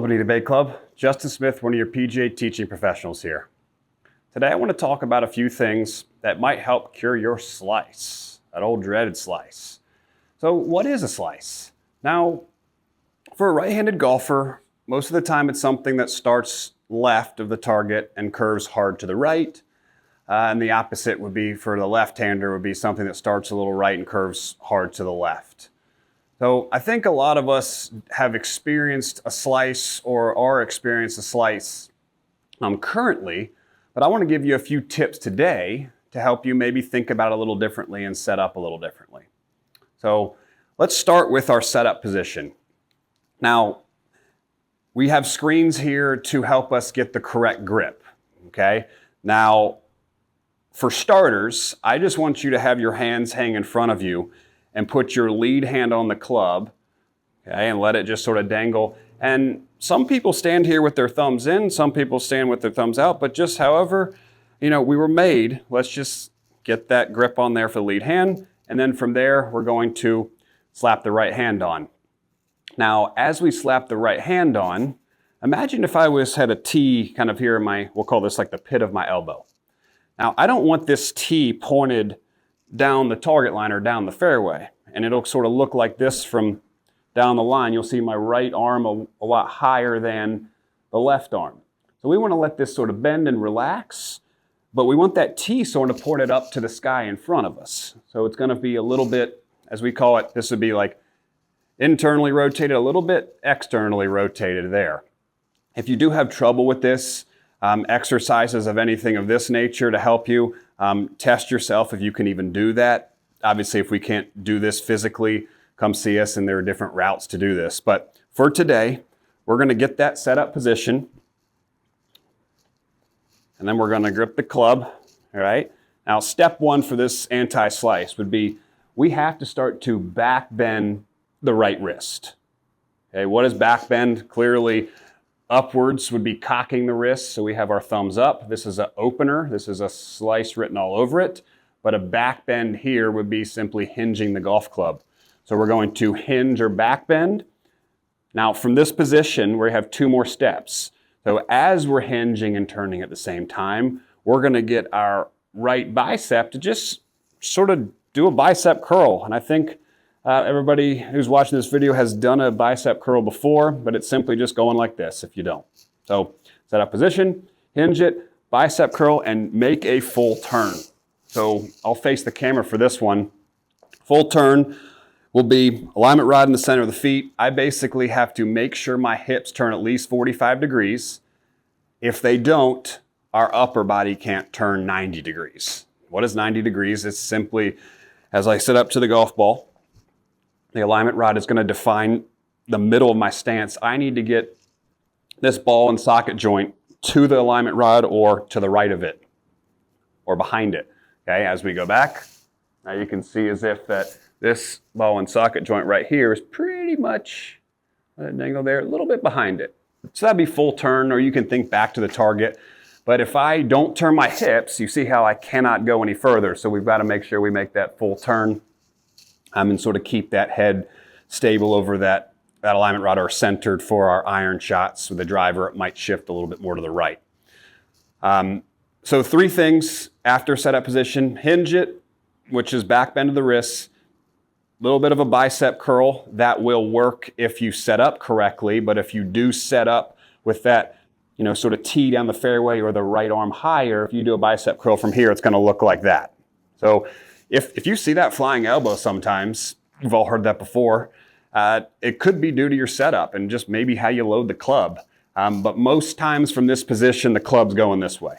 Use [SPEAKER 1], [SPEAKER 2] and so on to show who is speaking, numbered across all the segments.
[SPEAKER 1] Bonita Bay Club. Justin Smith, one of your PGA teaching professionals here. Today I want to talk about a few things that might help cure your slice, that old dreaded slice. So what is a slice? Now, for a right-handed golfer, most of the time it's something that starts left of the target and curves hard to the right. And the opposite would be for the left-hander would be something that starts a little right and curves hard to the left. So I think a lot of us have experienced a slice or are experiencing a slice currently, but I want to give you a few tips today to help you maybe think about it a little differently and set up a little differently. So let's start with our setup position. Now, we have screens here to help us get the correct grip, okay? Now, for starters, I just want you to have your hands hang in front of you and put your lead hand on the club, okay, and let it just sort of dangle. And some people stand here with their thumbs in, some people stand with their thumbs out, but just however, we were made, let's just get that grip on there for the lead hand, and then from there, we're going to slap the right hand on. Now, as we slap the right hand on, imagine if I had a T kind of here in we'll call this like the pit of my elbow. Now, I don't want this T pointed down the target line or down the fairway. And it'll sort of look like this from down the line. You'll see my right arm a lot higher than the left arm. So we want to let this sort of bend and relax, but we want that T sort of pointed up to the sky in front of us. So it's going to be a little bit, as we call it, this would be like internally rotated, a little bit externally rotated there. If you do have trouble with this, exercises of anything of this nature to help you, test yourself if you can even do that. Obviously, if we can't do this physically, come see us, and there are different routes to do this. But for today, we're going to get that set up position, and then we're going to grip the club, all right? Now, step one for this anti-slice would be we have to start to back bend the right wrist. Okay, what is back bend? Clearly, upwards would be cocking the wrist, so we have our thumbs up. This is an opener. This is a slice written all over it. But a back bend here would be simply hinging the golf club. So we're going to hinge or back bend. Now from this position, we have two more steps. So as we're hinging and turning at the same time, we're going to get our right bicep to just sort of do a bicep curl. And I think everybody who's watching this video has done a bicep curl before, but it's simply just going like this if you don't. So set up position, hinge it, bicep curl, and make a full turn. So I'll face the camera for this one. Full turn will be alignment rod in the center of the feet. I basically have to make sure my hips turn at least 45 degrees. If they don't, our upper body can't turn 90 degrees. What is 90 degrees? It's simply as I sit up to the golf ball, the alignment rod is going to define the middle of my stance. I need to get this ball and socket joint to the alignment rod or to the right of it or behind it. Okay, as we go back, now you can see as if that this ball and socket joint right here is pretty much, let it dangle there, a little bit behind it. So that'd be full turn, or you can think back to the target. But if I don't turn my hips, you see how I cannot go any further. So we've got to make sure we make that full turn. And sort of keep that head stable over that alignment rod or centered for our iron shots. With the driver, it might shift a little bit more to the right. So three things after setup position: hinge it, which is back bend of the wrists, a little bit of a bicep curl. That will work if you set up correctly, but if you do set up with that, sort of tee down the fairway or the right arm higher, if you do a bicep curl from here, it's going to look like that. So if you see that flying elbow sometimes, you've all heard that before, it could be due to your setup and just maybe how you load the club. But most times from this position, the club's going this way.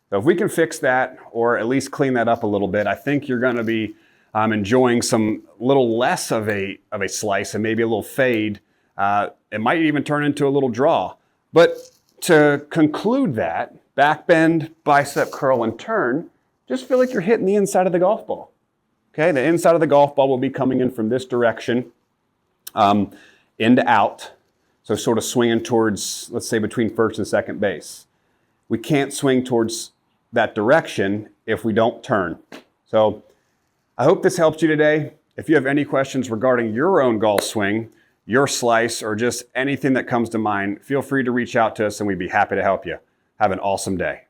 [SPEAKER 1] So if we can fix that or at least clean that up a little bit, I think you're going to be enjoying some little less of a slice and maybe a little fade. It might even turn into a little draw. But to conclude that, back bend, bicep curl, and turn, just feel like you're hitting the inside of the golf ball. Okay, the inside of the golf ball will be coming in from this direction, in to out. So sort of swinging towards, let's say, between first and second base. We can't swing towards that direction if we don't turn. So I hope this helped you today. If you have any questions regarding your own golf swing, your slice, or just anything that comes to mind, feel free to reach out to us and we'd be happy to help you. Have an awesome day.